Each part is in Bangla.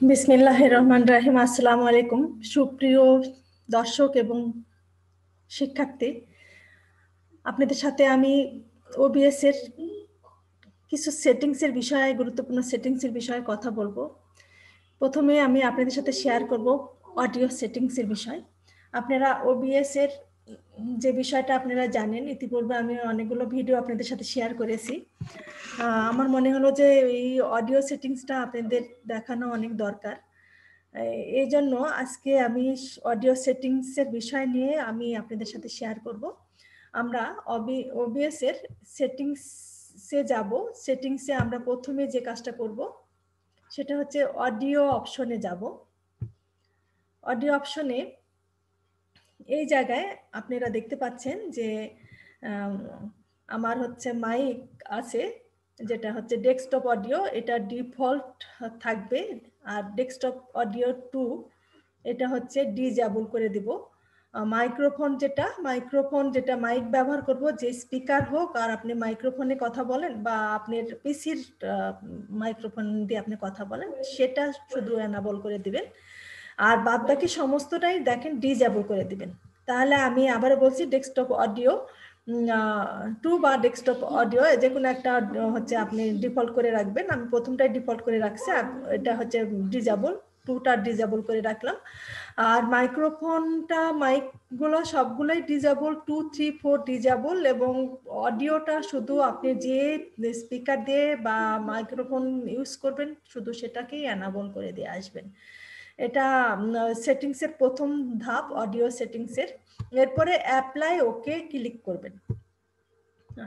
বিসমিল্লাহির রহমানির রহিম। আসসালামু আলাইকুম সুপ্রিয় দর্শক এবং শিক্ষার্থী, আপনাদের সাথে আমি ওবিএস এর কিছু সেটিংসের বিষয়ে, গুরুত্বপূর্ণ সেটিংসের বিষয়ে কথা বলবো। প্রথমে আমি আপনাদের সাথে শেয়ার করব অডিও সেটিংসের বিষয়। আপনারা ওবিএস এর যে বিষয়টা আপনারা জানেন, ইতিপূর্বে আমি অনেকগুলো ভিডিও আপনাদের সাথে শেয়ার করেছি। আমার মনে হলো যে এই অডিও সেটিংসটা আপনাদের দেখানো অনেক দরকার। এই জন্য আজকে আমি অডিও সেটিংসের বিষয় নিয়ে আমি আপনাদের সাথে শেয়ার করব। আমরা ওবিএস এর সেটিংসে যাব। সেটিংসে আমরা প্রথমে যে কাজটা করব সেটা হচ্ছে অডিও অপশনে যাব। অডিও অপশনে এই জায়গায় আপনারা দেখতে পাচ্ছেন যে আমার হচ্ছে মাইক আছে, যেটা হচ্ছে ডেস্কটপ অডিও, এটা ডিফল্ট থাকবে। আর ডেস্কটপ অডিও 2 এটা হচ্ছে ডিজেবল করে দিব। মাইক্রোফোন যেটা মাইক ব্যবহার করব, যে স্পিকার হোক আর আপনি মাইক্রোফোনে কথা বলেন বা আপনার পিসির মাইক্রোফোন দিয়ে আপনি কথা বলেন, সেটা শুধু এনাবল করে দিবেন। আর বাদ বাকি সমস্তটাই দেখেন ডিজেবল করে দিবেন। তাহলে আমি আবার বলছি, ডেস্কটপ অডিও 2 বা ডেস্কটপ অডিও যে কোনো একটা হচ্ছে আপনি ডিফল্ট করে রাখবেন। আমি প্রথমটাই ডিফল্ট করে রাখছি, আর এটা হচ্ছে ডিজেবল, 2টা ডিজেবল করে রাখলাম। আর মাইক্রোফোনটা, মাইকগুলো সবগুলোই ডিজেবল, 2, 3, 4 ডিজেবল। এবং অডিওটা শুধু আপনি যে স্পিকার দিয়ে বা মাইক্রোফোন ইউজ করবেন শুধু সেটাকেই এনাবল করে দিয়ে আসবেন। এটা সেটিংসের প্রথম ধাপ অডিও সেটিংসের। এরপরে অ্যাপ্লাই ওকে ক্লিক করবেন।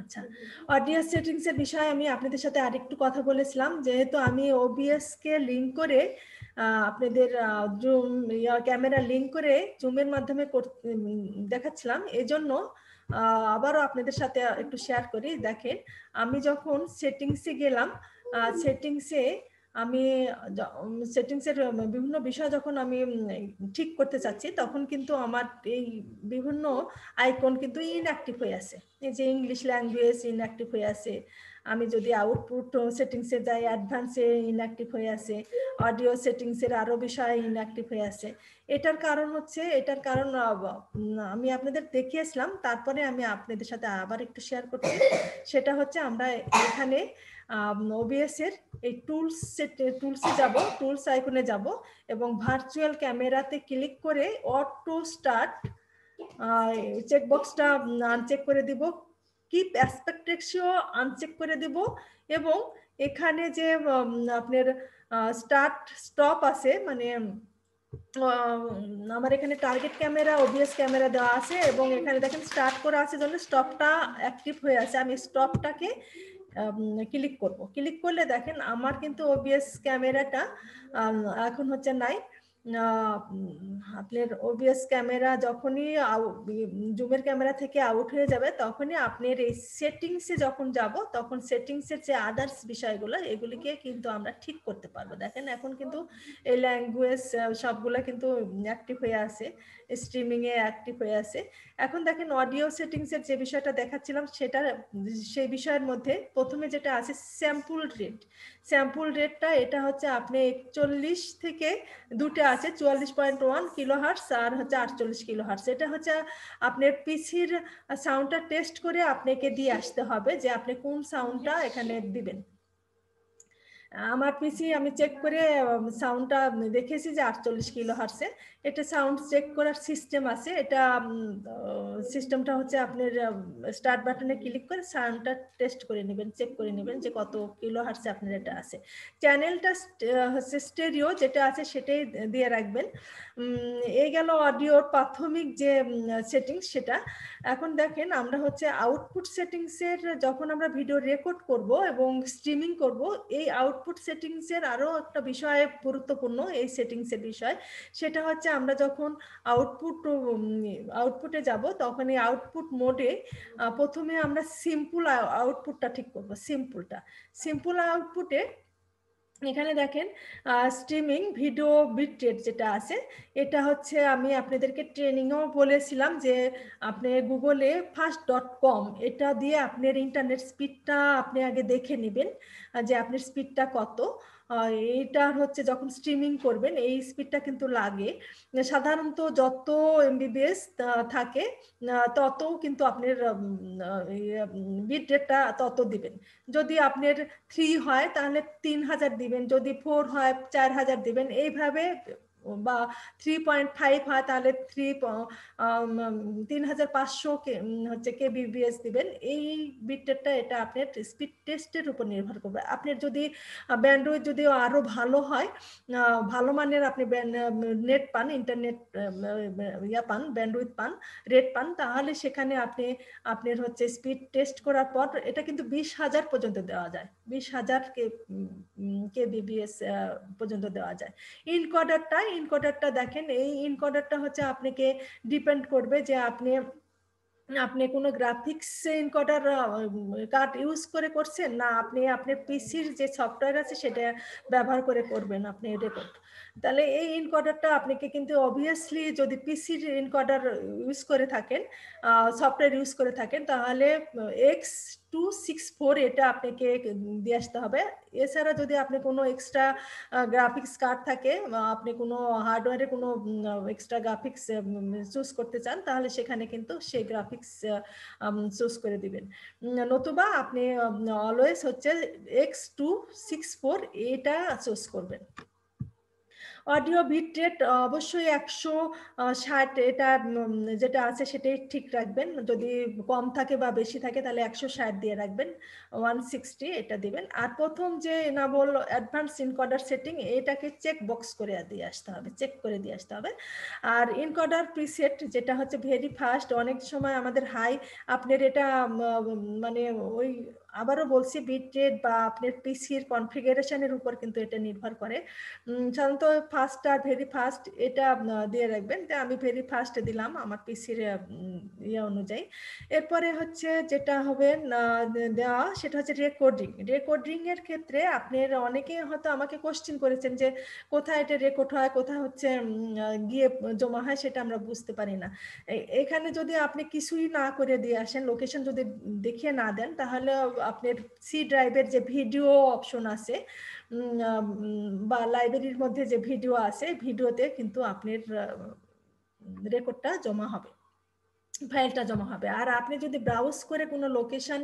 আচ্ছা, অডিও সেটিংস এর বিষয়ে আমি আপনাদের সাথে আরেকটু কথা বলেছিলাম। যেহেতু আমি ওবিএস কে লিংক করে আপনাদের জুম ক্যামেরা লিংক করে জুমের মাধ্যমে দেখাচ্ছিলাম, এজন্য আবারও আপনাদের সাথে একটু শেয়ার করি। দেখেন, আমি যখন সেটিংসে গেলাম, সেটিংসে আমি সেটিংসের বিভিন্ন বিষয় যখন আমি ঠিক করতে চাচ্ছি, তখন কিন্তু আমার এই বিভিন্ন আইকন কিন্তু ইনঅ্যাক্টিভ হয়ে আছে। এই যে ইংলিশ ল্যাঙ্গুয়েজ ইনঅ্যাক্টিভ হয়ে আছে, আমি যদি আউটপুট সেটিংসে যাই অ্যাডভান্সে ইনঅ্যাক্টিভ হয়ে আছে, অডিও সেটিংসের আরো বিষয় ইনঅ্যাক্টিভ হয়ে আছে। এটার কারণ আমি আপনাদের দেখিয়েছিলাম, তারপরে আমি আপনাদের সাথে আবার একটু শেয়ার করছি। সেটা হচ্ছে আমরা এখানে ওবিএস এর এই টুলসে যাব, টুলস আইকনে যাব এবং ভার্চুয়াল ক্যামেরাতে ক্লিক করে অটো স্টার্ট চেকবক্সটা আনচেক করে দিব, কিপ অ্যাসপেক্ট রেশিও আনচেক করে দিব। এবং এখানে যে আপনার স্টার্ট স্টপ আছে, মানে আমার এখানে টার্গেট ক্যামেরা, ওবিএস ক্যামেরা দেওয়া আছে এবং এখানে দেখেন স্টার্ট করা আছে, জন্য স্টপটা অ্যাক্টিভ হয়ে আছে। আমি স্টপটাকে ক্লিক করব। ক্লিক করলে দেখেন আমার কিন্তু ওবিএস ক্যামেরাটা এখন হচ্ছে নাই। আপনার ওবিএস ক্যামেরা যখনই জুমের ক্যামেরা থেকে আউট হয়ে যাবে, তখনই আপনার এই সেটিংসে যখন যাব, তখন সেটিংসের যে আদার্স বিষয়গুলো, এগুলিকে কিন্তু আমরা ঠিক করতে পারবো। দেখেন এখন কিন্তু এই ল্যাঙ্গুয়েজ সবগুলো কিন্তু অ্যাক্টিভ হয়ে আছে, স্ট্রিমিং এ অ্যাক্টিভ হয়ে আছে। এখন দেখেন অডিও সেটিংসের যে বিষয়টা দেখাচ্ছিলাম, সেটা সেই বিষয়ের মধ্যে প্রথমে যেটা আছে স্যাম্পল রেটটা, এটা হচ্ছে আপনি 41 থেকে দুটো আছে, 44.1 কিলোহার্টজ আর হচ্ছে 48 কিলোহার্টজ। এটা হচ্ছে আপনার পিসির সাউন্ডটা টেস্ট করে আপনাকে দিয়ে আসতে হবে যে আপনি কোন সাউন্ডটা এখানে দিবেন। আমার পিসি আমি চেক করে সাউন্ডটা দেখেছি যে 48 কিলোহার্টজে। এটা সাউন্ড চেক করার সিস্টেম আছে। এটা সিস্টেমটা হচ্ছে আপনার স্টার্ট বাটনে ক্লিক করে সাউন্ডটা টেস্ট করে নেবেন, চেক করে নেবেন যে কত কিলোহার্টজে আপনার এটা আছে। চ্যানেলটা হচ্ছে স্টেরিও যেটা আছে সেটাই দিয়ে রাখবেন। এই গেল অডিওর প্রাথমিক যে সেটিংস সেটা। এখন দেখেন আমরা হচ্ছে আউটপুট সেটিংসের, যখন আমরা ভিডিও রেকর্ড করব এবং স্ট্রিমিং করব, এই আউটপুট সেটিংসের আরো একটা বিষয় গুরুত্বপূর্ণ এই সেটিংসের বিষয়। সেটা হচ্ছে আমরা যখন আউটপুটে যাব, তখন এই আউটপুট মোডে প্রথমে আমরা সিম্পল আউটপুটটা ঠিক করব। সিম্পল আউটপুটে এখানে দেখেন স্ট্রিমিং ভিডিও বিট রেট যেটা আছে, এটা হচ্ছে আমি আপনাদেরকে ট্রেনিংও বলেছিলাম যে আপনি গুগলে fast.com এটা দিয়ে আপনার ইন্টারনেট স্পিডটা আপনি আগে দেখে নেবেন যে আপনার স্পিডটা কত। এইটা হচ্ছে যখন স্ট্রিমিং করবেন এই স্পিডটা কিন্তু লাগে। সাধারণত যত এমবিবিএস থাকে তত কিন্তু আপনার বিট রেটটা তত দিবেন। যদি আপনার 3 হয় তাহলে 3000 দিবেন, যদি 4 হয় 4000 দিবেন, এইভাবে, বা 3.5 হয় তাহলে 3500 হচ্ছে কেবিবিএস দিবেন। এই বিট রেটটা এটা আপনার স্পিড টেস্টের উপর নির্ভর করবে। আপনার যদি ব্যান্ডউইথ যদি আরো ভালো হয়, ভালো মানের আপনি নেট পান, ইন্টারনেট পান, ব্যান্ডউইথ পান, রেট পান, তাহলে সেখানে আপনি আপনার হচ্ছে স্পিড টেস্ট করার পর এটা কিন্তু 20,000 পর্যন্ত দেওয়া যায়, 20,000 কেবিবিএস পর্যন্ত দেওয়া যায়। ইনকোডারটা দেখেন, এই ইনকোডারটা হচ্ছে আপনাকে ডিপেন্ড করবে যে আপনি কোনো গ্রাফিক্স এনকোডার কার্ড ইউজ করে করছেন, না আপনি আপনার পিসির যে সফটওয়্যার আছে সেটা ব্যবহার করে করবেন আপনি রেকর্ড। তাহলে এই এনকোডারটা আপনাকে কিন্তু অবভিয়াসলি, যদি পিসির এনকোডার ইউজ করে থাকেন, সফটওয়্যার ইউজ করে থাকেন, তাহলে X264 এটা আপনাকে দিয়ে আসতে হবে। এছাড়া যদি আপনি কোনো এক্সট্রা গ্রাফিক্স কার্ড থাকে, আপনি কোনো হার্ডওয়্যারে কোনো এক্সট্রা গ্রাফিক্স চুজ করতে চান, তাহলে সেখানে কিন্তু সেই গ্রাফিক্স চুজ করে দিবেন। নতুবা আপনি অলওয়েজ হচ্ছে X264 এটা চুজ করবেন। অডিও বিট রেট অবশ্যই 160 এটা যেটা আছে সেটাই ঠিক রাখবেন। যদি কম থাকে বা বেশি থাকে তাহলে 160 দিয়ে রাখবেন, 160 এটা দিবেন। আর প্রথম যে এনাবল অ্যাডভান্স ইনকোডার সেটিং, এটাকে চেক বক্স করে দিয়ে আসতে হবে, চেক করে দিয়ে আসতে হবে। আর ইনকোডার প্রিসেট যেটা হচ্ছে ভেরি ফাস্ট, অনেক সময় আমাদের হাই, আপনার এটা মানে ওই আবারও বলছি, বিট রেট বা আপনার পিসির কনফিগারেশনের উপর কিন্তু এটা নির্ভর করে। সাধারণত ফাস্ট আর ভেরি ফাস্ট এটা দিয়ে রাখবেন। আমি ভেরি ফাস্ট দিলাম আমার পিসির ইয়ে অনুযায়ী। এরপরে হচ্ছে যেটা হবে দেওয়া, সেটা হচ্ছে রেকর্ডিং এর ক্ষেত্রে আপনার অনেকে হয়তো আমাকে কোশ্চেন করেছেন যে কোথায় এটা রেকর্ড হয়, কোথায় হচ্ছে গিয়ে জমা হয়, সেটা আমরা বুঝতে পারি না। এখানে যদি আপনি কিছুই না করে দিয়ে আসেন, লোকেশন যদি দেখিয়ে না দেন, তাহলে আপনার সি ড্রাইভের যে ভিডিও অপশন আছে বা লাইব্রেরির মধ্যে যে ভিডিও আছে, ভিডিওতে কিন্তু আপনার রেকর্ডটা জমা হবে, ফাইলটা জমা হবে। আর আপনি যদি ব্রাউজ করে কোনো লোকেশন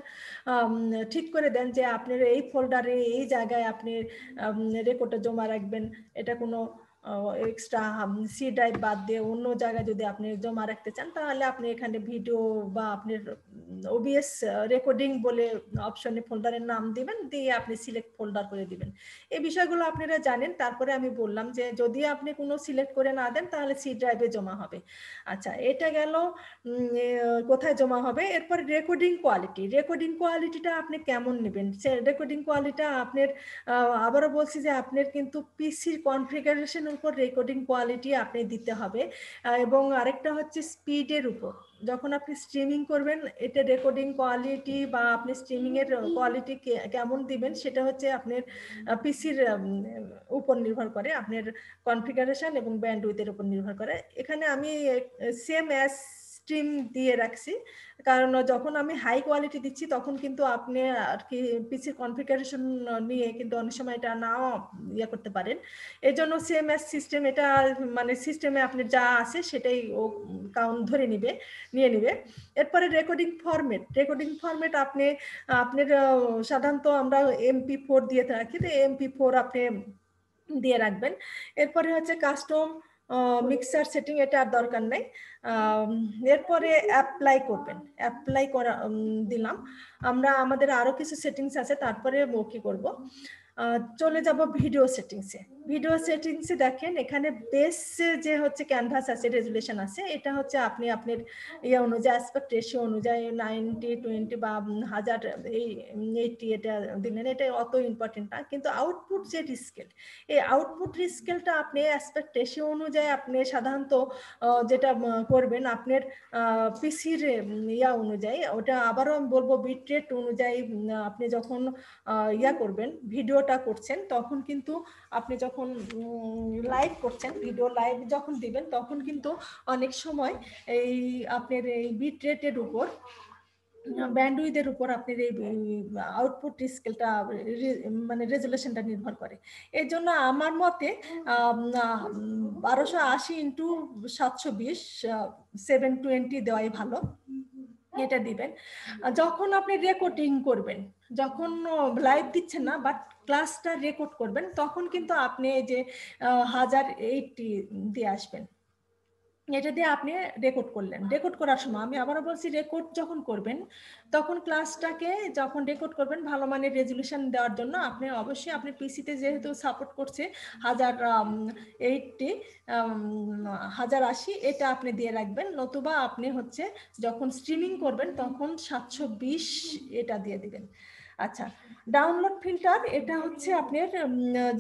ঠিক করে দেন যে আপনার এই ফোল্ডারে এই জায়গায় আপনি রেকর্ডটা জমা রাখবেন, এটা কোনো এক্সট্রা সি ড্রাইভ বাদ দিয়ে অন্য জায়গায় যদি আপনি জমা রাখতে চান, তাহলে আপনি এখানে ভিডিও বা আপনার ওবিএস রেকর্ডিং বলে অপশনে ফোল্ডারের নাম দিবেন, দিয়ে আপনি সিলেক্ট ফোল্ডার করে দিবেন। এই বিষয়গুলো আপনারা জানেন। তারপরে আমি বললাম যে যদি আপনি কোনো সিলেক্ট করে না দেন, তাহলে সি ড্রাইভে জমা হবে। আচ্ছা, এটা গেল কোথায় জমা হবে। এরপর রেকর্ডিং কোয়ালিটিটা আপনি কেমন নেবেন, সে রেকর্ডিং কোয়ালিটিটা আপনার আবারও বলছি যে আপনার কিন্তু পিসির কনফিগারেশনের উপর রেকর্ডিং কোয়ালিটি আপনি দিতে হবে। এবং আরেকটা হচ্ছে স্পিডের উপর, যখন আপনি স্ট্রিমিং করবেন, এটা রেকর্ডিং কোয়ালিটি বা আপনি স্ট্রিমিং এর কোয়ালিটি কেমন দিবেন, সেটা হচ্ছে আপনার পিসির উপর নির্ভর করে, আপনার কনফিগারেশন এবং ব্যান্ডউইথের উপর নির্ভর করে। এখানে আমি সেম অ্যাজ স্ট্রিম দিয়ে রাখছি, কারণ যখন আমি হাই কোয়ালিটি দিচ্ছি তখন কিন্তু আপনি আর কি পিসির কনফিগারেশন নিয়ে কিন্তু অনেক সময় এটা নাও ইয়ে করতে পারেন। এই জন্য সেম অ্যাজ সিস্টেম, এটা মানে সিস্টেমে আপনি যা আছে সেটাই ও কাউন্ট ধরে নিয়ে নিবে। এরপরে রেকর্ডিং ফরম্যাট আপনি আপনার সাধারণত আমরা MP4 দিয়ে রাখি, তো MP4 আপনি দিয়ে রাখবেন। এরপরে হচ্ছে কাস্টম মিক্সার সেটিং, এটা আর দরকার নেই। এরপরে অ্যাপ্লাই করা দিলাম আমরা। আমাদের আরো কিছু সেটিংস আছে, তারপরে ওকে করব। চলে যাব ভিডিও সেটিংসে। দেখেন এখানে বেস যে হচ্ছে ক্যানভাস আছে, রেজুলেশন আছে, এটা হচ্ছে আপনি আপনার ইয়ে অনুযায়ী, অ্যাসপেক্ট রেশিও অনুযায়ী 90/20 বা 1000 80 এটা দিলেন। এটা অত ইম্পর্টেন্ট না, কিন্তু আউটপুট যে রিস্কেল, এই আউটপুট রিস্কেলটা আপনি অ্যাসপেক্ট রেশিও অনুযায়ী আপনি সাধারণত যেটা করবেন আপনার পিসির ইয়া অনুযায়ী, ওটা আবারও আমি বলবো বিট রেট অনুযায়ী আপনি যখন ইয়া করবেন, ভিডিওটা করছেন, তখন কিন্তু আপনি যখন লাইভ করছেন, ভিডিও লাইভ যখন দিবেন, তখন কিন্তু অনেক সময় এই আপনার এই বিট রেটের উপর ব্যান্ডউইথের উপর আপনার এই আউটপুট স্কেলটা মানে রেজুলেশনটা নির্ভর করে। এর জন্য আমার মতে 1280 ইন্টু 720 720 দেওয়াই ভালো, এটা দিবেন। যখন আপনি রেকর্ডিং করবেন, যখন লাইভ দিচ্ছেন না বাট ক্লাসটা রেকর্ড করবেন, তখন কিন্তু আপনি এই যে 1080 দিয়ে আসবেন। এটা দিয়ে আপনি রেকর্ড করলেন। রেকর্ড করার সময় আমি আবারও বলছি, রেকর্ড যখন করবেন তখন ক্লাসটাকে যখন রেকর্ড করবেন ভালো মানের রেজুলেশন দেওয়ার জন্য আপনি অবশ্যই আপনি পিসিতে যেহেতু সাপোর্ট করছে 1080 1080 এটা আপনি দিয়ে রাখবেন, নতুবা আপনি হচ্ছে যখন স্ট্রিমিং করবেন তখন 720 এটা দিয়ে দিবেন। আচ্ছা, ডাউনলোড ফিল্টার এটা হচ্ছে আপনার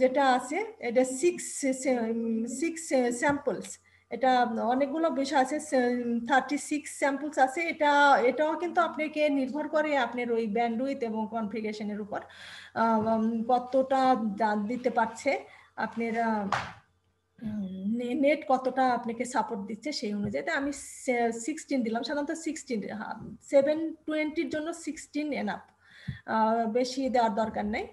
যেটা আছে, এটা 6 স্যাম্পলস, এটা অনেকগুলো বিষয় আছে, 36 স্যাম্পলস আছে। এটাও কিন্তু আপনাকে নির্ভর করে আপনার ওই ব্যান্ডউইথ এবং কনফিগারেশনের উপর কতটা দিতে পারছে আপনার নেট কতটা আপনাকে সাপোর্ট দিচ্ছে সেই অনুযায়ী। আমি 16 দিলাম, সাধারণত 16, 720-র জন্য 16 এনাফ, বেশি দেওয়ার দরকার নেই।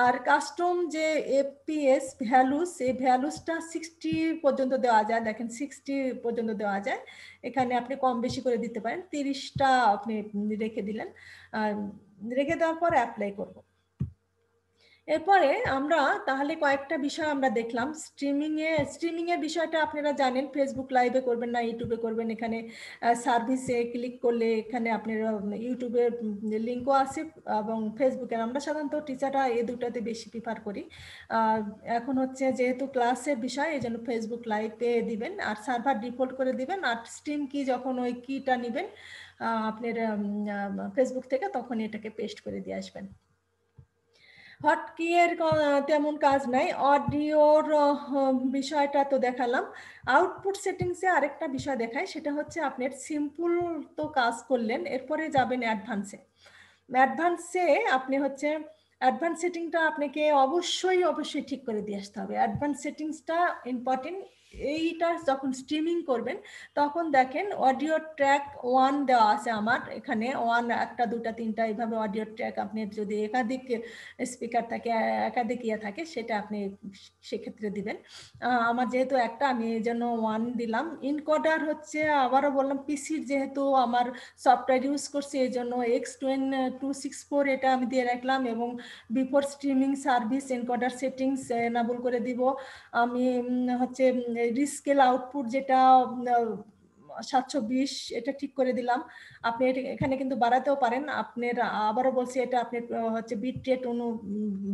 আর কাস্টম যে এফপিএস ভ্যালুস, এই ভ্যালুসটা 60 পর্যন্ত দেওয়া যায়, দেখেন 60 পর্যন্ত দেওয়া যায়। এখানে আপনি কম বেশি করে দিতে পারেন, 30টা আপনি রেখে দিলেন। রেখে দেওয়ার পর অ্যাপ্লাই করব। এরপরে আমরা তাহলে কয়েকটা বিষয় আমরা দেখলাম। স্ট্রিমিং এর বিষয়টা আপনারা জানেন, ফেসবুক লাইভে করবেন না ইউটিউবে করবেন। এখানে সার্ভিসে ক্লিক করলে এখানে আপনার ইউটিউবের লিঙ্কও আছে এবং ফেসবুকের। আমরা সাধারণত টিচাররা এই দুটাতে বেশি প্রিফার করি। এখন হচ্ছে যেহেতু ক্লাসের বিষয়, এই জন্য ফেসবুক লাইভে দিবেন আর সার্ভার ডিফল্ট করে দিবেন। আর স্ট্রিম কি যখন ওই কিটা নেবেন আপনার ফেসবুক থেকে, তখন এটাকে পেস্ট করে দিয়ে আসবেন। হটকি এর তেমন কাজ নাই। অডিওর বিষয়টা তো দেখালাম। আউটপুট সেটিংসে আরেকটা বিষয় দেখায়, সেটা হচ্ছে আপনার সিম্পল তো কাজ করলেন, এরপরে যাবেন অ্যাডভান্সে। অ্যাডভান্সে আপনি হচ্ছে অ্যাডভান্স সেটিংটা আপনাকে অবশ্যই ঠিক করে দিয়ে আসতে হবে। অ্যাডভান্স সেটিংসটা ইম্পর্টেন্ট। এইটা যখন স্ট্রিমিং করবেন তখন দেখেন অডিও ট্র্যাক 1 দেওয়া আছে আমার এখানে, 1 1 2 3 এইভাবে অডিও ট্র্যাক। আপনি যদি একাধিক স্পিকার থাকে, একাধিক ইয়ে থাকে, সেটা আপনি সেক্ষেত্রে দিবেন। আমার যেহেতু একটা, আমি এই জন্য 1 দিলাম। ইনকোডার হচ্ছে আবারও বললাম, পিসির যেহেতু আমার সফটওয়্যার ইউজ করছি এই জন্য X264 এটা আমি দিয়ে রাখলাম। এবং before streaming service encoder settings enable করে দিব আমি। হচ্ছে রিস্কেল আউটপুট যেটা 720 এটা ঠিক করে দিলাম। আপনি এখানে কিন্তু বাড়াতেও পারেন। আপনার আবারও বলছি, এটা আপনি হচ্ছে বিট রেট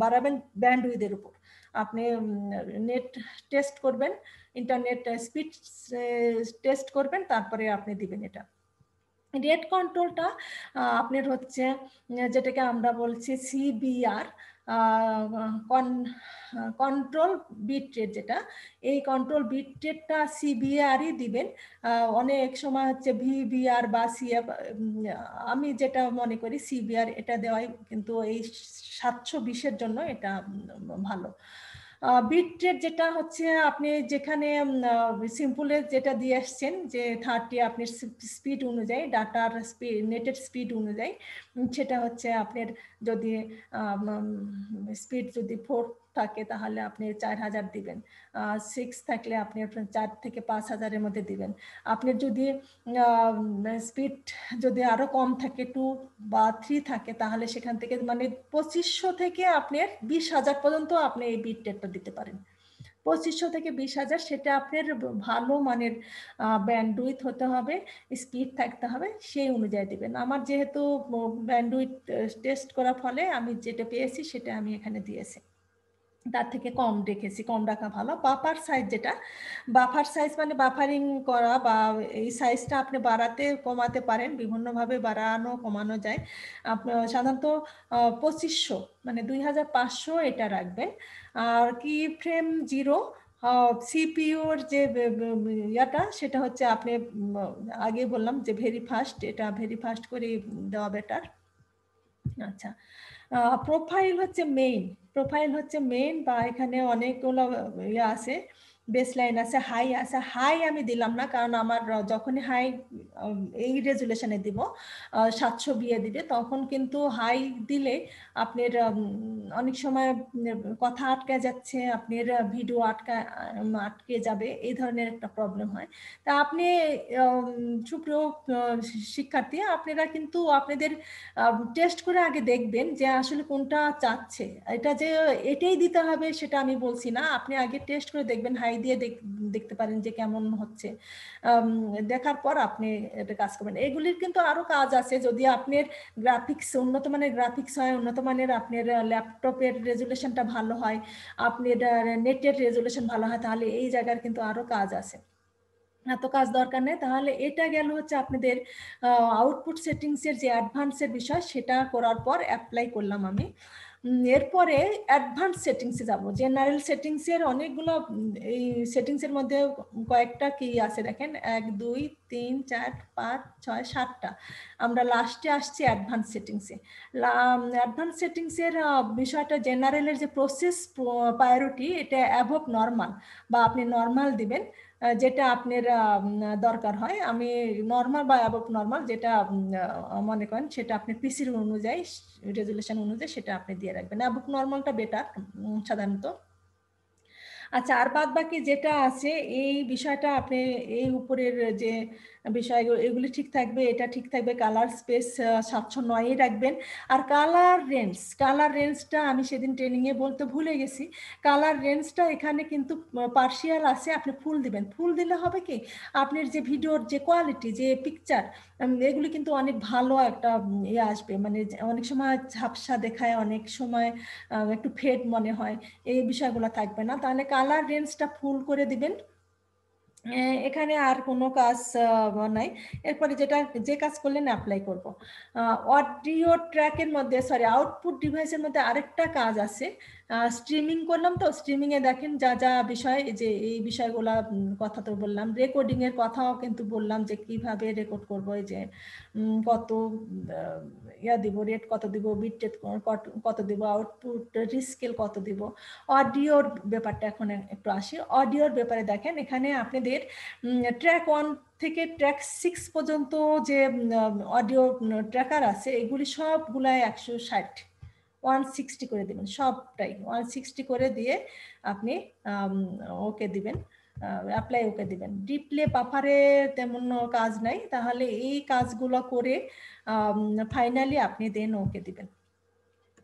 বাড়াবেন ব্যান্ডউইথের উপর। আপনি নেট টেস্ট করবেন, ইন্টারনেট স্পিড টেস্ট করবেন, তারপরে আপনি দিবেন এটা। রেট কন্ট্রোলটা আপনার হচ্ছে যেটাকে আমরা বলছি সিবিআর, কন্ট্রোল বিট রেট, যেটা এই কন্ট্রোল বিট রেটটা সিবিআরই দিবেন। অনেক সময় হচ্ছে ভিবিআর বা সিএফ, আমি যেটা মনে করি সিবিআর এটা দেওয়াই কিন্তু এই 720-এর জন্য এটা ভালো। বিট রেট যেটা হচ্ছে আপনি যেখানে সিম্পলের যেটা দিয়ে আসছেন যে 30, আপনি স্পিড অনুযায়ী, ডাটার স্পিড, নেটের স্পিড অনুযায়ী, সেটা হচ্ছে আপনার যদি স্পিড যদি 4 থাকে তাহলে আপনি 4000 দিবেন, 6 থাকলে আপনি 4 থেকে 5000-এর মধ্যে দিবেন। আপনি যদি স্পিড যদি আরো কম থাকে, 2 বা 3 থাকে, তাহলে সেখান থেকে মানে 2500 থেকে আপনার 20,000 পর্যন্ত আপনি এই বিট রেটটা দিতে পারেন। 2500 থেকে 20,000, সেটা আপনার ভালো মানের ব্যান্ডউইথ হতে হবে, স্পিড থাকতে হবে, সেই অনুযায়ী দিবেন। আমার যেহেতু ব্যান্ডউইথ টেস্ট করার ফলে আমি যেটা পেয়েছি সেটা আমি এখানে দিয়েছি, তার থেকে কম রেখেছি। কম রাখা ভালো। বাফার সাইজ, যেটা বাফার সাইজ মানে বাফারিং করা, বা এই সাইজটা আপনি বাড়াতে কমাতে পারেন, বিভিন্নভাবে বাড়ানো কমানো যায়। আপনি সাধারণত 2500 মানে 2500 এটা রাখবেন। আর কি ফ্রেম 0, সিপিইউর যে ইয়াটা, সেটা হচ্ছে আপনি আগে বললাম যে ভেরি ফাস্ট, এটা ভেরি ফাস্ট করে দেওয়া বেটার। আচ্ছা, প্রোফাইল হচ্ছে মেইন, বা এখানে অনেকগুলো ইয়ে আছে, বেস লাইন আছে, হাই আমি দিলাম না, কারণ আমার যখনই হাই এই রেজুলেশনে দিব 720 দিবে, তখন কিন্তু হাই দিলে আপনার অনেক সময় কথা আটকে যাচ্ছে, আপনার ভিডিও আটকে যাবে, এই ধরনের একটা প্রবলেম হয়। তা আপনি সুপ্রিয় শিক্ষার্থী, আপনারা কিন্তু আপনাদের টেস্ট করে আগে দেখবেন যে আসলে কোনটা চাচ্ছে। এটা যে এটাই দিতে হবে সেটা আমি বলছি না, আপনি আগে টেস্ট করে দেখবেন, হাই দিয়ে দেখতে পারেন যে কেমন হচ্ছে। দেখার পর আপনি এটা কাজ করবেন। এগুলির কিন্তু আরো কাজ আছে, যদি আপনার গ্রাফিক্স উন্নত মানের গ্রাফিক্স হয়, উন্নত মানের আপনার ল্যাপটপের রেজুলেশনটা ভালো হয়, আপনার নেটের রেজুলেশন ভালো হয়, তাহলে এই জায়গার কিন্তু আরো কাজ আছে, এত কাজ দরকার নেই। তাহলে এটা গেল হচ্ছে আপনাদের আউটপুট সেটিংস এর যে অ্যাডভান্সের বিষয়, সেটা করার পর অ্যাপ্লাই করলাম আমি। এরপরে অ্যাডভান্স সেটিংসে যাব। জেনারেল সেটিংসের অনেকগুলো, এই সেটিংসের মধ্যে কয়েকটা কি আছে দেখেন, 1 2 3 4 5 6 7টা। আমরা লাস্টে আসছি অ্যাডভান্স সেটিংসে। অ্যাডভান্স সেটিংসের বিষয়টা, জেনারেলের যে প্রসেস প্রায়োরিটি, এটা অ্যাবভ নর্মাল বা আপনি নর্মাল দিবেন, যেটা আপনার দরকার হয়। আমি নর্মাল বা অ্যাবভ নর্মাল যেটা মনে করেন, সেটা আপনি পিসির অনুযায়ী, রেজুলেশন অনুযায়ী সেটা আপনি দিয়ে রাখবেন। অ্যাবভ নর্মালটা বেটার সাধারণত। আচ্ছা, আর বাদ বাকি যেটা আছে এই বিষয়টা আপনি এই উপরের যে বিষয়গুলো, এগুলি ঠিক থাকবে, এটা ঠিক থাকবে। কালার স্পেস 709 রাখবেন। আর কালার রেঞ্জটা আমি সেদিন ট্রেনিংয়ে বলতে ভুলে গেছি। কালার রেঞ্জটা এখানে কিন্তু পার্শিয়াল আছে, আপনি ফুল দিবেন। ফুল দিলে হবে কি, আপনার যে ভিডিওর যে কোয়ালিটি, যে পিকচার, এগুলি কিন্তু অনেক ভালো একটা ইয়ে আসবে। মানে অনেক সময় ঝাপসা দেখায়, অনেক সময় একটু ফেড মনে হয়, এই বিষয়গুলো থাকবে না। তাহলে কালার রেঞ্জটা ফুল করে দিবেন। এখানে আর কোনো কাজ নাই। এরপরে যে কাজ করলেন অ্যাপ্লাই করব। অডিও ট্র্যাকের মধ্যে, সরি, আউটপুট ডিভাইসের মধ্যে আরেকটা কাজ আছে। স্ট্রিমিং করলাম, তো স্ট্রিমিং এ দেখেন যা যা বিষয়, যে এই বিষয়গুলা কথা তো বললাম। রেকর্ডিং এর কথাও কিন্তু বললাম, যে কিভাবে রেকর্ড করবো, এই যে কত দিব, রেট কত দিব, বিট রেট কত দিব, আউটপুট রিস্কেল কত দিব। অডিওর ব্যাপারটা এখন একটু আসি। অডিওর ব্যাপারে দেখেন, এখানে আপনাদের ট্র্যাক 1 থেকে ট্র্যাক 6 পর্যন্ত যে অডিও ট্র্যাকার আছে, এগুলি সবগুলাই 160 160 করে দিবেন, সবটাই 160 করে দিয়ে আপনি ওকে দিবেন, অ্যাপ্লাই ওকে দিবেন। ডিপ্লে বাফারে তেমন কাজ নাই, তাহলে এই কাজগুলো করে ফাইনালি আপনি দেন ওকে দিবেন।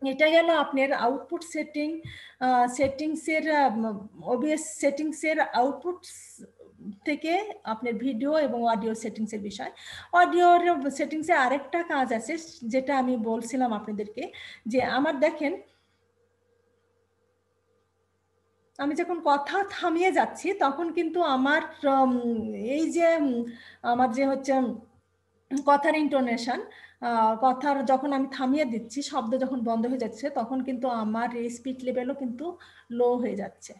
এটা গেল আপনার আউটপুট সেটিংসের ওবিএস সেটিংসের আউটপুট থেকে আপনার ভিডিও এবং অডিও সেটিংসের বিষয়। অডিওর সেটিংসে আরেকটা কাজ আছে, যেটা আমি বলছিলাম আপনাদেরকে, যে আমার দেখেন, আমি যখন কথা থামিয়ে যাচ্ছি, তখন কিন্তু আমার এই যে আমার যে হচ্ছে কথার ইন্টোনেশন, কথার যখন আমি থামিয়ে দিচ্ছি, শব্দ যখন বন্ধ হয়ে যাচ্ছে, তখন কিন্তু আমার এই স্পিড লেভেলও কিন্তু লো হয়ে যাচ্ছে।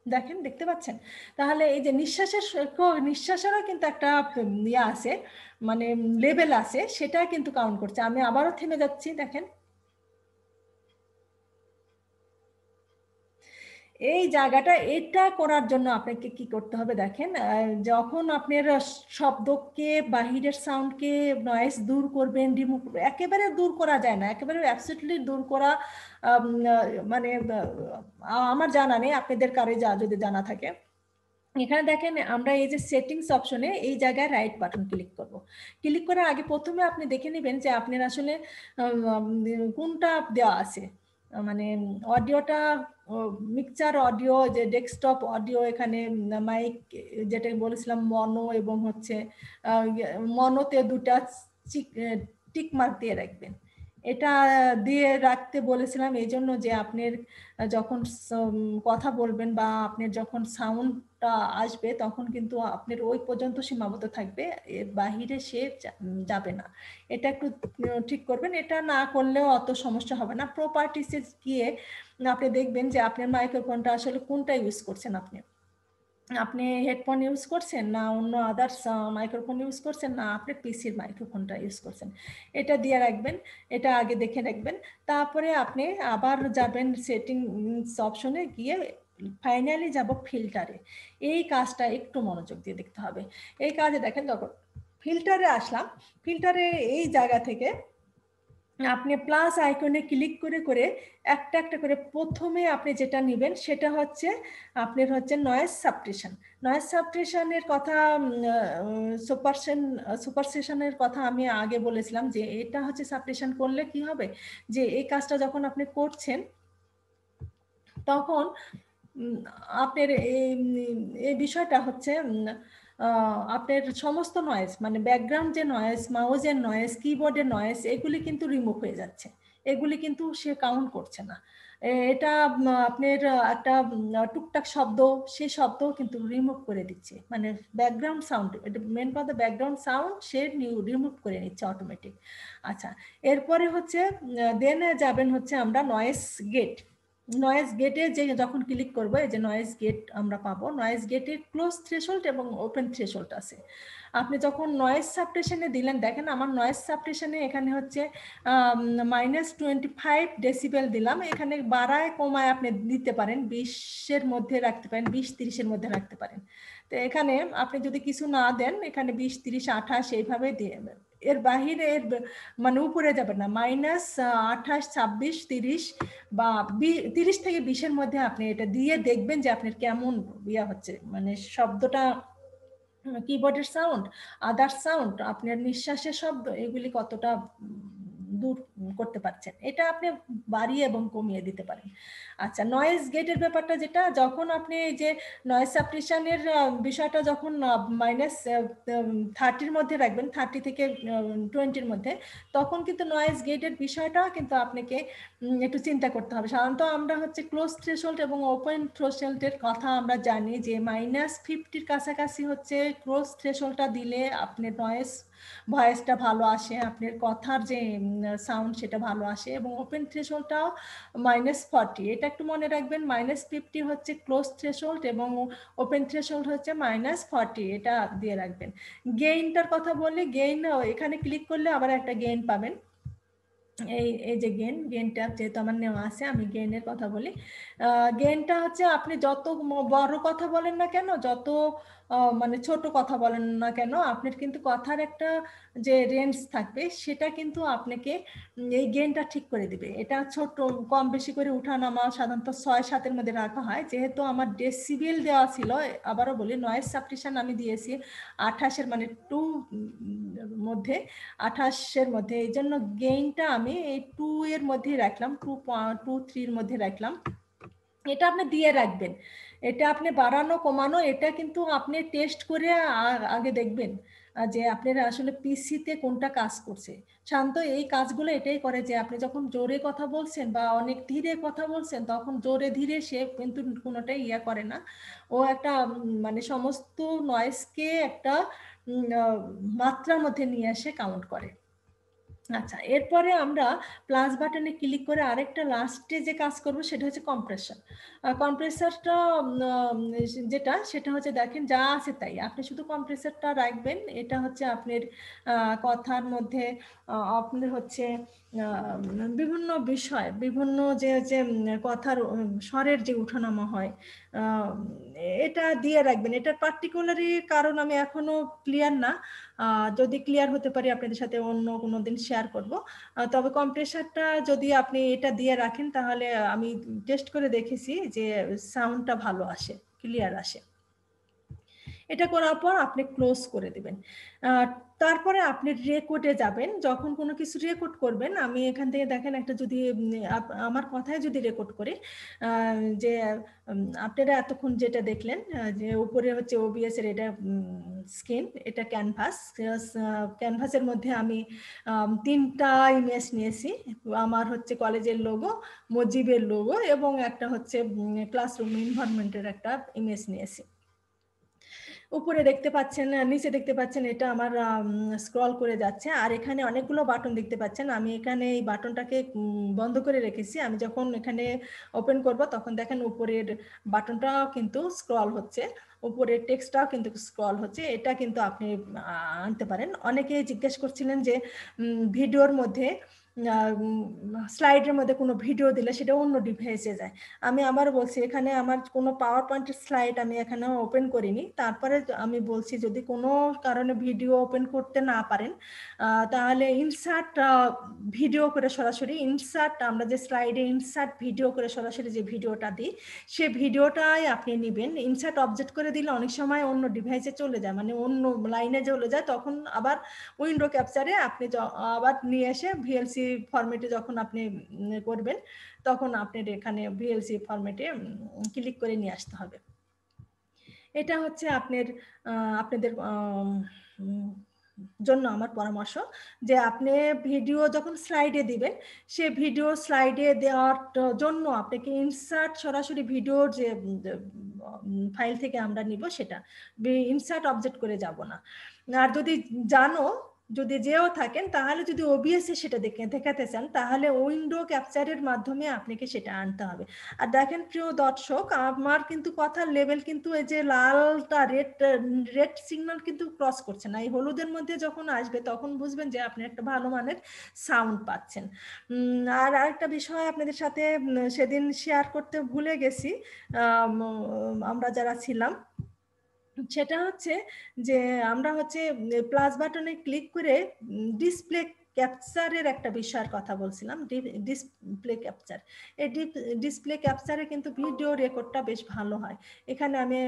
দেখেন, দেখতে পাচ্ছেন? তাহলে এই যে নিঃশ্বাসেরও কিন্তু একটা ইয়ে আছে, মানে লেভেল আছে, সেটা কিন্তু কাউন্ট করছে। আমি আবারও থেমে যাচ্ছি, দেখেন। এই জায়গাটা, এটা করার জন্য আপনাকে কি করতে হবে দেখেন, যখন আপনার শব্দকে, বাহিরের সাউন্ডকে, নয়েজ দূর করবেন, রিমুভ, একেবারে দূর করা যায় না, একেবারে অ্যাবসলিউটলি দূর করা মানে আমার জানা নেই, আপনাদের কারে যদি জানা থাকে। এখানে দেখেন, আমরা এই যে সেটিংস অপশনে এই জায়গায় রাইট বাটন ক্লিক করব। ক্লিক করার আগে প্রথমে আপনি দেখে নেবেন যে আপনার আসলে কোনটা দেওয়া আছে, মানে অডিওটা, মিক্সচার অডিও, যে ডেস্কটপ অডিও, এখানে মাইক, যেটা বলেছিলাম মনো, এবং হচ্ছে মনোতে দুটা টিক মার্ক দিয়ে রাখবেন। এটা দিয়ে রাখতে বলেছিলাম এই জন্য, যে আপনার যখন কথা বলবেন বা আপনার যখন সাউন্ডটা আসবে, তখন কিন্তু আপনার ওই পর্যন্ত সীমাবদ্ধ থাকবে, এর বাহিরে সে যাবে না। এটা একটু ঠিক করবেন। এটা না করলেও অত সমস্যা হবে না। প্রপার্টিসে গিয়ে আপনি দেখবেন যে আপনার মাইক্রোফোনটা আসলে কোনটা ইউজ করছেন আপনি। আপনি হেডফোন ইউজ করছেন না অন্য আদার্স মাইক্রোফোন ইউজ করছেন না আপনি পিসির মাইক্রোফোনটা ইউজ করছেন, এটা দিয়ে রাখবেন, এটা আগে দেখে রাখবেন। তারপরে আপনি আবার যাবেন সেটিংস অপশনে গিয়ে ফাইনালি যাব ফিল্টারে। এই কাজটা একটু মনোযোগ দিয়ে দেখতে হবে। এই কাজে দেখেন যখন ফিল্টারে আসলাম, ফিল্টারে এই জায়গা থেকে আপনি প্লাস আইকনে ক্লিক করে করে একটা একটা করে প্রথমে আপনি যেটা নেবেন সেটা হচ্ছে আপনার হচ্ছে নয়েজ সাবট্রেশন। নয়েজ সাবট্রেশনের কথা সুপারসেশনের কথা আমি আগে বলেছিলাম যে এটা হচ্ছে সাবট্রেশন করলে কি হবে, যে এই কাজটা যখন আপনি করছেন তখন আপনার এই বিষয়টা হচ্ছে আপনার সমস্ত নয়েজ মানে ব্যাকগ্রাউন্ড যে নয়েজ, মাউজের নয়েজ, কিবোর্ডের নয়েজ, এগুলি কিন্তু রিমুভ হয়ে যাচ্ছে, এগুলি কিন্তু সে কাউন্ট করছে না। এটা আপনার একটা টুকটাক শব্দ, সেই শব্দ কিন্তু রিমুভ করে দিচ্ছে, মানে ব্যাকগ্রাউন্ড সাউন্ড, এটা মেন কথা ব্যাকগ্রাউন্ড সাউন্ড সে রিমুভ করে নিচ্ছে অটোমেটিক। আচ্ছা, এরপরে হচ্ছে দেন যাবেন হচ্ছে আমরা নয়েজ গেট। নয়েজ গেটে যে যখন ক্লিক করবো এই যে নয়েজ গেট আমরা পাবো, নয়েজ গেটের ক্লোজ থ্রেশহোল্ড এবং ওপেন থ্রেশহোল্ড আছে। আপনি যখন নয়েজ সাবট্রেশনে দিলেন, দেখেন আমার নয়েজ সাবট্রেশনে এখানে হচ্ছে -25 ডেসিবেল দিলাম, এখানে বাড়ায় কমায় আপনি দিতে পারেন, 20-এর মধ্যে রাখতে পারেন, 20-30-এর মধ্যে রাখতে পারেন। তো এখানে আপনি যদি কিছু না দেন, এখানে 20, 30, 28 এইভাবে দিয়ে, এর বাহিরে এর মানে উপরে যাবে না, -28, 26, 30 বা 30 থেকে 20-এর মধ্যে আপনি এটা দিয়ে দেখবেন যে আপনার কেমন ইয়া হচ্ছে, মানে শব্দটা, কিবোর্ডের সাউন্ড, আদার সাউন্ড, আপনার নিঃশ্বাসের শব্দ, এগুলি কতটা দূর করতে পারছেন, এটা আপনি বাড়িয়ে এবং কমিয়ে দিতে পারেন। আচ্ছা, নয়েজ গেটের ব্যাপারটা যেটা, যখন আপনি এই যে নয়েজ সাবট্রেশনের বিষয়টা যখন -30-র মধ্যে রাখবেন, 30 থেকে 20-র মধ্যে, তখন কিন্তু নয়েজ গেটের বিষয়টা কিন্তু আপনাকে একটু চিন্তা করতে হবে। সাধারণত আমরা হচ্ছে ক্লোজ থ্রেশহোল্ড এবং ওপেন থ্রেশহোল্ডের কথা আমরা জানি যে -50-র কাছাকাছি হচ্ছে ক্লোজ থ্রেশহোল্ডটা দিলে আপনার ভয়েসটা ভালো আসে, আপনার কথার যে সাউন্ড সেটা ভালো আসে, এবং ওপেন থ্রেশহোল্ডটাও -40, এটা একটু মনে রাখবেন। -50 হচ্ছে ক্লোজ থ্রেশহোল্ড এবং ওপেন থ্রেশহোল্ড হচ্ছে -40, এটা দিয়ে রাখবেন। গেইনটার কথা বললে, গেইন এখানে ক্লিক করলে আবার একটা গেইন পাবেন। এই যে গেইনটা যেহেতু আমার নেওয়া আছে, আমি গেইনের কথা বলি। গেইনটা হচ্ছে আপনি যত বড় কথা বলেন না কেন, যত মানে ছোট কথা বলেন না কেন, আপনার কিন্তু কথার একটা যে রেঞ্জ থাকবে সেটা কিন্তু আপনাকে এই গেইনটা ঠিক করে দিবে। এটা ছোট কম বেশি করে উঠানামা সাধারণত 6-7-এর মধ্যে রাখা হয়। যেহেতু আমার ডেসিবেল দেওয়া ছিল, আবারও বলি নয়েজ সাবট্রেশন আমি দিয়েছি 28-এর মানে 2 মধ্যে, 28-এর মধ্যে, এই জন্য গেইনটা আমি এই 2-এর মধ্যে রাখলাম, 2.23-র মধ্যে রাখলাম। এটা আপনি দিয়ে রাখবেন, এটা আপনি বাড়ানো কমানো এটা কিন্তু আপনি টেস্ট করে আগে দেখবেন যে আপনার আসলে পিসিতে কোনটা কাজ করছে। শান্ত এই কাজগুলো এটাই করে যে আপনি যখন জোরে কথা বলছেন বা অনেক ধীরে কথা বলছেন, তখন জোরে ধীরে সে কিন্তু কোনোটাই ইয়া করে না, ও একটা মানে সমস্ত নয়েজকে একটা মাত্রার মধ্যে নিয়ে এসে কাউন্ট করে। আচ্ছা, এরপরে আমরা প্লাস বাটনে ক্লিক করে আরেকটা লাস্টে যে কাজ করব সেটা হচ্ছে কম্প্রেসর। কম্প্রেসরটা যেটা সেটা হচ্ছে দেখেন যা আছে তাই, আপনি শুধু কম্প্রেসরটা রাখবেন। এটা হচ্ছে আপনার কথার মধ্যে আপনার হচ্ছে বিভিন্ন বিষয়, বিভিন্ন যে যে কথার স্বরের যে উঠানামা হয়, এটা দিয়ে রাখবেন। এটার পার্টিকুলারই কারণ আমি এখনো ক্লিয়ার না, যদি ক্লিয়ার হতে পারি আপনাদের সাথে অন্য কোনো দিন শেয়ার করব। তবে কম্প্রেসারটা যদি আপনি এটা দিয়ে রাখেন তাহলে আমি টেস্ট করে দেখেছি যে সাউন্ডটা ভালো আসে, ক্লিয়ার আসে। এটা করার পর আপনি ক্লোজ করে দিবেন। তারপরে আপনি রেকর্ডে যাবেন, যখন কোনো কিছু রেকর্ড করবেন। আমি এখান থেকে দেখেন একটা যদি আমার কথায় যদি রেকর্ড করি, যে আপনারা এতক্ষণ যেটা দেখলেন যে উপরে হচ্ছে ওবিএস এর এটা স্ক্রিন, এটা ক্যানভাস, ক্যানভাসের মধ্যে আমি 3টা ইমেজ নিয়েছি। আমার হচ্ছে কলেজের লোগো, মজিবের লোগো এবং একটা হচ্ছে ক্লাসরুম এনভায়রনমেন্টের একটা ইমেজ নিয়েছি। উপরে দেখতে পাচ্ছেন, নিচে দেখতে পাচ্ছেন, এটা আমার স্ক্রল করে যাচ্ছে। আর এখানে অনেকগুলো বাটন দেখতে পাচ্ছেন। আমি এখানে এই বাটনটাকে বন্ধ করে রেখেছি। আমি যখন এখানে ওপেন করব তখন দেখেন উপরের বাটনটাও কিন্তু স্ক্রল হচ্ছে, উপরের টেক্সটটাও কিন্তু স্ক্রল হচ্ছে। এটা কিন্তু আপনি আনতে পারেন। অনেকে জিজ্ঞেস করছিলেন যে ভিডিওর মধ্যে স্লাইডের মধ্যে কোনো ভিডিও দিলে সেটা অন্য ডিভাইসে যায়। আমি আবার বলছি, এখানে আমার কোনো পাওয়ার পয়েন্টের স্লাইড আমি এখানে ওপেন করিনি। তারপরে আমি বলছি যদি কোনো কারণে ভিডিও ওপেন করতে না পারেন তাহলে ইনসার্ট ভিডিও করে সরাসরি ইনসার্ট, আমরা যে স্লাইডে ইনসার্ট ভিডিও করে সরাসরি যে ভিডিওটা দিই সে ভিডিওটাই আপনি নেবেন। ইনসার্ট অবজেক্ট করে দিলে অনেক সময় অন্য ডিভাইসে চলে যায়, মানে অন্য লাইনে চলে যায়, তখন আবার উইন্ডো ক্যাপচারে আপনি আবার নিয়ে এসে ভিএলসি ফরম্যাটে যখন আপনি করবেন তখন আপনার এখানে ভিএলসি ফরম্যাটে ক্লিক করে নিয়ে আসতে হবে। এটা হচ্ছে আপনাদের জন্য আমার পরামর্শ যে আপনি ভিডিও যখন স্লাইডে দিবেন সে ভিডিও স্লাইডে দেওয়ার জন্য আপনাকে ইনসার্ট সরাসরি ভিডিওর যে ফাইল থেকে আমরা নিব সেটা ইনসার্ট অবজেক্ট করে যাব না। আর যদি যেও থাকেন তাহলে যদি ওবিএস এ সেটা দেখাতে চান তাহলে উইন্ডো ক্যাপচারের মাধ্যমে আপনাকে সেটা আনতে হবে। আর দেখেন প্রিয় দর্শক, আমার কিন্তু কথার লেভেল কিন্তু এই যে লালটা রেড সিগন্যাল কিন্তু ক্রস করছে না। এই হলুদের মধ্যে যখন আসবে তখন বুঝবেন যে আপনি একটা ভালো মানের সাউন্ড পাচ্ছেন। আর আরেকটা বিষয় আপনাদের সাথে সেদিন শেয়ার করতে ভুলে গেছি, আমরা যারা ছিলাম, সেটা হচ্ছে যে আমরা হচ্ছে প্লাস বাটনে ক্লিক করে ডিসপ্লে ক্যাপচারের একটা বিষয়ের কথা বলছিলাম। ডিসপ্লে ক্যাপচার, এই ডিসপ্লে ক্যাপচারে কিন্তু ভিডিও রেকর্ডটা বেশ ভালো হয়। এখানে আমি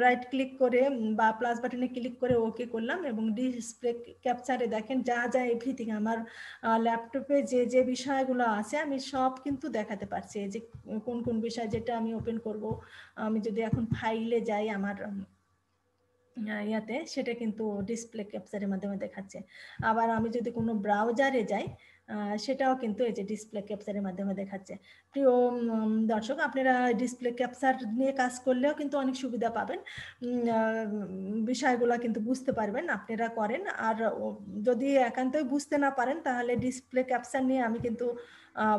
রাইট ক্লিক করে বা প্লাস বাটনে ক্লিক করে ওকে করলাম এবং ডিসপ্লে ক্যাপচারে দেখেন যা যা এভরিথিং আমার ল্যাপটপে যে বিষয়গুলো আছে আমি সব কিন্তু দেখাতে পারছি। এই যে কোন কোন বিষয় যেটা আমি ওপেন করব, আমি যদি এখন ফাইলে যাই আমার ইয়াতে, সেটা কিন্তু ডিসপ্লে ক্যাপচারের মাধ্যমে দেখাচ্ছে। আবার আমি যদি কোনো ব্রাউজারে যাই সেটাও কিন্তু এই যে ডিসপ্লে ক্যাপচারের মাধ্যমে দেখাচ্ছে। প্রিয় দর্শক, আপনারা ডিসপ্লে ক্যাপচার নিয়ে কাজ করলেও কিন্তু অনেক সুবিধা পাবেন, বিষয়গুলো কিন্তু বুঝতে পারবেন আপনারা করেন। আর যদি একান্তই বুঝতে না পারেন তাহলে ডিসপ্লে ক্যাপচার নিয়ে আমি কিন্তু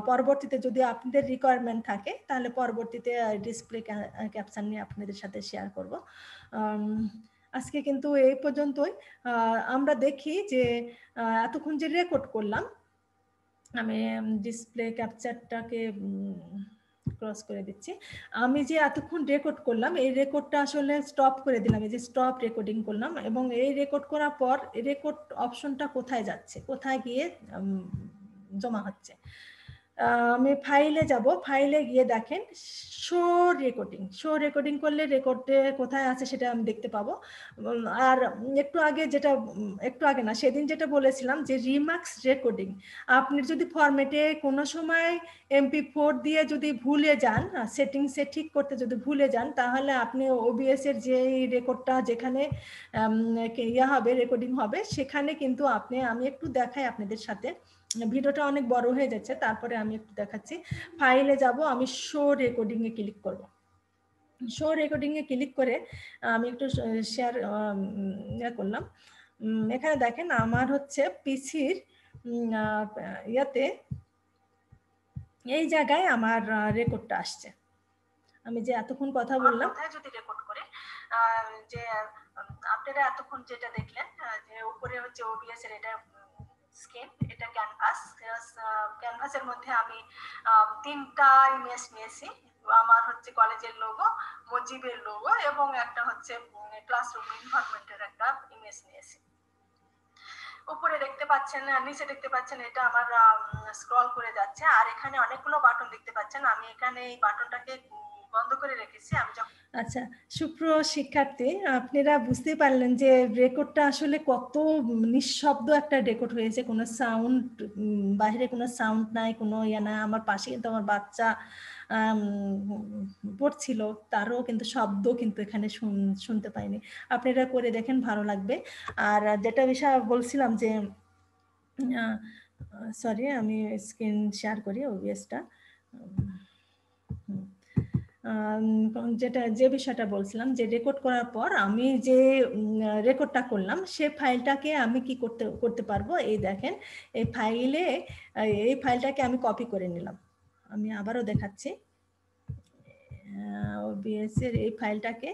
পরবর্তীতে যদি আপনাদের রিকোয়ারমেন্ট থাকে তাহলে পরবর্তীতে ডিসপ্লে ক্যাপচার নিয়ে আপনাদের সাথে শেয়ার করব। আজকে কিন্তু এই পর্যন্তই। আমরা দেখি যে এতক্ষণ যে রেকর্ড করলাম, আমি ডিসপ্লে ক্যাপচারটাকে ক্রস করে দিচ্ছি। আমি যে এতক্ষণ রেকর্ড করলাম এই রেকর্ডটা আসলে স্টপ করে দিলাম, এই যে স্টপ রেকর্ডিং করলাম, এবং এই রেকর্ড করার পর রেকর্ড অপশনটা কোথায় যাচ্ছে, কোথায় গিয়ে জমা হচ্ছে। আমি ফাইলে যাব, ফাইলে গিয়ে দেখেন শো রেকর্ডিং করলে রেকর্ডে কোথায় আছে সেটা আমি দেখতে পাবো। আর একটু আগে না, সেদিন যেটা বলেছিলাম যে রিমার্কস রেকর্ডিং, আপনি যদি ফরম্যাটে কোনো সময় MP4 দিয়ে যদি ভুলে যান, সেটিংসে ঠিক করতে যদি ভুলে যান, তাহলে আপনি ওবিএস এর যে রেকর্ডটা যেখানে রেকর্ডিং হবে সেখানে কিন্তু আমি একটু দেখাই আপনাদের সাথে, ভিডিওটা অনেক বড় হয়ে যাচ্ছে, তারপরে আমি একটু দেখাচ্ছি। ফাইলে যাব, আমি শো রেকর্ডিং এ ক্লিক করব। শো রেকর্ডিং এ ক্লিক করে আমি একটু শেয়ার করলাম। এখানে দেখেন আমার হচ্ছে পিসির ইয়াতে এই জায়গায় আমার রেকর্ডটা আসছে। আমি যে এতক্ষণ কথা বললাম, যদি রেকর্ড করে যে আপনারা এতক্ষণ যেটা দেখলেন যে উপরে হচ্ছে ওবিএস এর এটা স্ক্রিন, এটা ক্যানভাসের মধ্যে আমি 3টা ইমেজ নিয়েছি। আমার হচ্ছে কলেজের লোগো, মুজিবের লোগো এবং একটা হচ্ছে ক্লাসরুম এনভায়রনমেন্টের একটা ইমেজ নিয়েছি। উপরে দেখতে পাচ্ছেন, নিচে দেখতে পাচ্ছেন, এটা আমার স্ক্রল করে যাচ্ছে। আর এখানে অনেকগুলো বাটন দেখতে পাচ্ছেন, আমি এখানে এই বাটনটাকে বন্ধ করে রেখেছি। আমি যখন আচ্ছা, সুপ্রিয় শিক্ষার্থী, আপনারা বুঝতে পারলেন যে রেকর্ডটা আসলে কত নিঃশব্দ একটা রেকর্ড হয়েছে, কোনো সাউন্ড, বাইরে কোনো সাউন্ড নাই, কোনো ইয়ে না। আমার পাশে কিন্তু আমার বাচ্চা পড়ছিল, তারও কিন্তু শব্দ কিন্তু এখানে শুনতে পাইনি। আপনারা করে দেখেন, ভালো লাগবে। আর যেটা বিষয় বলছিলাম যে সরি, আমি স্ক্রিন শেয়ার করি ওবিএসটা। যেটা যে বিষয়টা বলছিলাম যে রেকর্ড করার পর আমি যে রেকর্ডটা করলাম সে ফাইলটাকে আমি কি করতে পারবো, এই দেখেন এই ফাইলটাকে আমি কপি করে নিলাম। আমি আবারও দেখাচ্ছি, ওবিএস এর এই ফাইলটাকে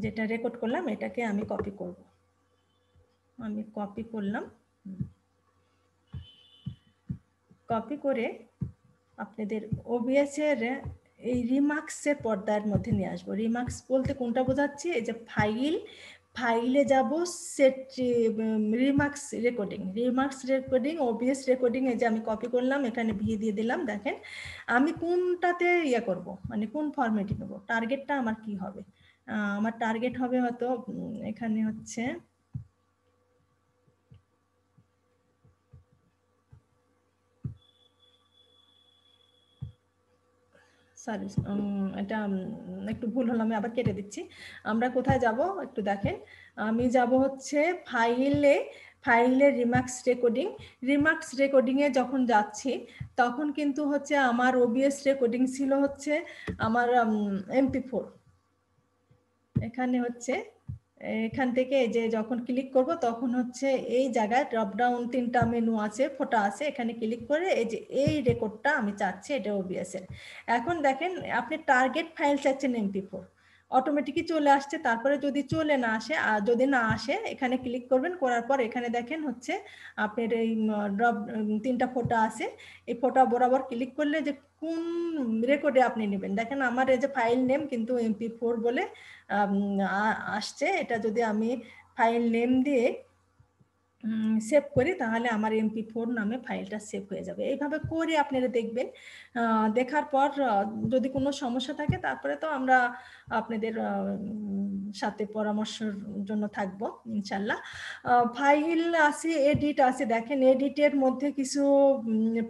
যেটা রেকর্ড করলাম এটাকে আমি কপি করব। আমি কপি করলাম, কপি করে আপনাদের ওবিএস এর এই রিমার্কসের পর্দার মধ্যে নিয়ে আসবো। রিমার্কস বলতে কোনটা বোঝাচ্ছি, এই যে ফাইলে যাব set remarks recording OBS recording, এই যে আমি কপি করলাম, এখানে ভি দিয়ে দিলাম। দেখেন আমি কোনটাতে ইয়ে করব, মানে কোন ফরম্যাটে নেব, টার্গেটটা আমার কি হবে। আমার টার্গেট হবে হয়তো এখানে হচ্ছে সরি, এটা একটু ভুল হলো, আমি আবার কেটে দিচ্ছি। আমরা কোথায় যাব একটু দেখেন, আমি যাব হচ্ছে ফাইলে রিমার্কস রেকর্ডিংয়ে যখন যাচ্ছি তখন কিন্তু হচ্ছে আমার ওবিএস রেকর্ডিং ছিল হচ্ছে আমার MP4। এখানে হচ্ছে এখান থেকে যে যখন ক্লিক করব তখন হচ্ছে এই জায়গায় ড্রপ ডাউন 3টা মেনু আছে, ফোটা আছে, এখানে ক্লিক করে এই যে এই রেকর্ডটা আমি চাচ্ছি, এটা ওবিএস এর। এখন দেখেন আপনি টার্গেট ফাইল চাচ্ছেন MP4, অটোমেটিকই চলে আসছে। তারপরে যদি চলে না আসে, আর যদি না আসে এখানে ক্লিক করবেন, করার পর এখানে দেখেন হচ্ছে আপনার এই ড্রপ 3টা ফোটা আছে, এই ফোটা বরাবর ক্লিক করলে যে কোন রেকর্ডে আপনি নেবেন, দেখেন আমার এই যে ফাইল নেম কিন্তু MP4 বলে আসছে। এটা যদি আমি ফাইল নেম দিয়ে সেভ করি তাহলে আমার MP4 নামে ফাইলটা সেভ হয়ে যাবে। এইভাবে করে আপনারা দেখবেন, দেখার পর যদি কোনো সমস্যা থাকে তারপরে তো আমরা আপনাদের সাথে পরামর্শের জন্য থাকবো ইনশাল্লাহ। ফাইল আছে, এডিট আছে, দেখেন এডিটের মধ্যে কিছু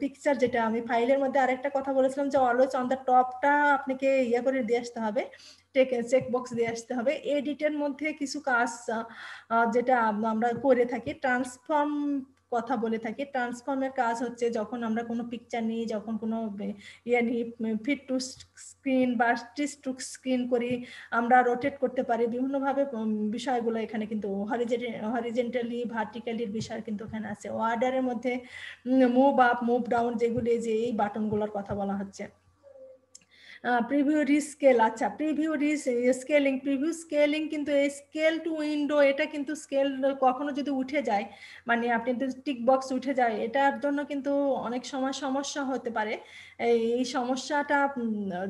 পিকচার, যেটা আমি ফাইলের মধ্যে আরেকটা কথা বলেছিলাম যে অলওয়েজ অন দ্য টপটা আপনাকে ইয়ে করে দিয়ে আসতে হবে, চেক বক্স দিয়ে আসতে হবে। এডিটের মধ্যে কিছু কাজ যেটা আমরা করে থাকি, ট্রান্সফর্ম কথা বলে থাকি। ট্রান্সফর্মের কাজ হচ্ছে যখন আমরা কোনো পিকচার নিই, যখন কোনো ইয়ে নিই, ফিট টু স্ক্রিন বা স্টিচ টু স্ক্রিন করি, আমরা রোটেট করতে পারি বিভিন্নভাবে। বিষয়গুলো এখানে কিন্তু হরিজেন্টালি ভার্টিক্যালির বিষয় কিন্তু এখানে আছে। অর্ডারের মধ্যে মুভ আপ মুভ ডাউন, যেগুলি যে এই বাটনগুলোর কথা বলা হচ্ছে। প্রিভিউ রিস্কেল, আচ্ছা প্রিভিউ স্কেলিং কিন্তু এই স্কেল টু উইন্ডো, এটা কিন্তু স্কেল কখনো যদি উঠে যায়, মানে আপনি টিক বক্স উঠে যায়, এটার জন্য কিন্তু অনেক সময় সমস্যা হতে পারে। এই সমস্যাটা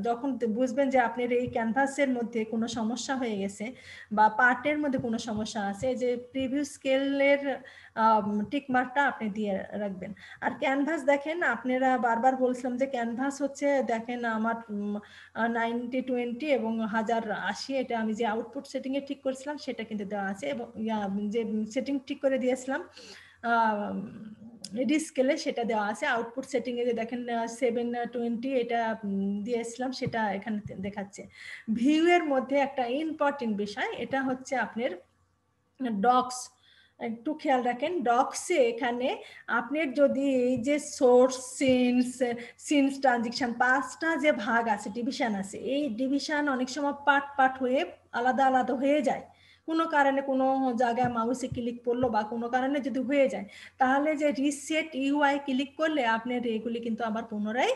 যখন বুঝবেন যে আপনার এই ক্যানভাসের মধ্যে কোনো সমস্যা হয়ে গেছে বা পার্টের মধ্যে কোনো সমস্যা আছে, যে প্রিভিউ স্কেলের টিক মার্কটা আপনি দিয়ে রাখবেন। আর ক্যানভাস দেখেন, আপনারা বারবার বলছিলাম যে ক্যানভাস হচ্ছে দেখেন আমার 90-20 এবং 1080, এটা আমি যে আউটপুট সেটিং এ ঠিক করেছিলাম সেটা কিন্তু দেওয়া আছে, এবং যে সেটিং ঠিক করে দিয়েছিলাম স্কেলে সেটা দেওয়া আছে। আউটপুট সেটিং এ যে দেখেন 720 এটা দিয়েছিলাম, সেটা এখানে দেখাচ্ছে। ভিউ এর মধ্যে একটা ইম্পর্টেন্ট বিষয়, এটা হচ্ছে আপনার ডক্স, একটু খেয়াল রাখেন ডক্সে। এখানে আপনার যদি এই যে সোর্স, সিনস ট্রানজিশন 5টা যে ভাগ আছে, ডিভিশন আছে, এই ডিভিশন অনেক সময় পার্ট হয়ে আলাদা আলাদা হয়ে যায়। কোনো কারণে কোনো জায়গায় মাউসে ক্লিক করলো বা কোনো কারণে যদি হয়ে যায়, তাহলে যে রিসেট ইউআই ক্লিক করলে আপনার এগুলি কিন্তু আবার পুনরায়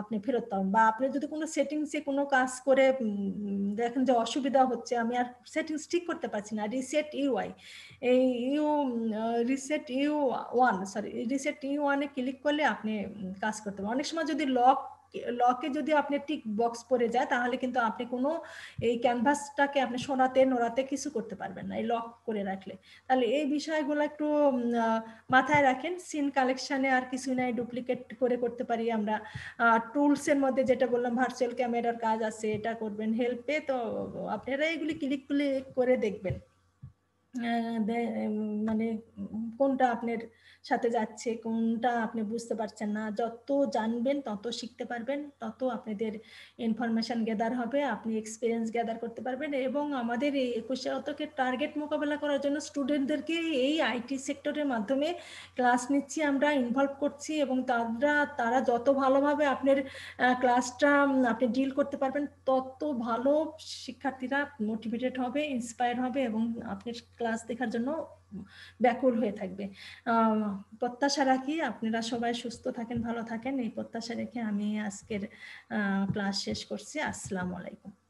আপনি ফেরত পাবেন। বা আপনি যদি কোনো সেটিংসে কোনো কাজ করে দেখেন যে অসুবিধা হচ্ছে, আমি আর সেটিংস ঠিক করতে পারছি না, রিসেট ইউআই, এই রিসেট ইউ ওয়ানে ক্লিক করলে আপনি কাজ করতে পারেন। অনেক সময় যদি লকে যদি আপনি টিক বক্স পড়ে যায়, তাহলে কিন্তু আপনি কোনো এই ক্যানভাসটাকে আপনি সরাতে নড়াতে কিছু করতে পারবেন না, এই লক করে রাখলে। তাহলে এই বিষয়গুলো একটু মাথায় রাখেন। সিন কালেকশনে আর কিছু নাই, ডুপ্লিকেট করে করতে পারি আমরা। টুলসের মধ্যে যেটা বললাম ভার্চুয়াল ক্যামেরার কাজ আছে, এটা করবেন হেল্পে। তো আপনারা এগুলি ক্লিক করে দেখবেন। মানে কোনটা আপনার সাথে যাচ্ছে, কোনটা আপনি বুঝতে পারছেন না। যত জানবেন তত শিখতে পারবেন, তত আপনাদের ইনফরমেশন গ্যাদার হবে, আপনি এক্সপিরিয়েন্স গ্যাদার করতে পারবেন। এবং আমাদের এই 21 শতকের টার্গেট মোকাবেলা করার জন্য স্টুডেন্টদেরকে এই আইটি সেক্টরের মাধ্যমে ক্লাস নিচ্ছি, আমরা ইনভলভ করছি, এবং তারা যত ভালোভাবে আপনার ক্লাসটা আপনি ডিল করতে পারবেন, তত ভালো শিক্ষার্থীরা মোটিভেটেড হবে, ইন্সপায়ার হবে, এবং আপনার ক্লাস দেখার জন্য ব্যাকুল হয়ে থাকবে। প্রত্যাশা রাখি আপনারা সবাই সুস্থ থাকেন, ভালো থাকেন, এই প্রত্যাশা রেখে আমি আজকের ক্লাস শেষ করছি। আসসালামু আলাইকুম।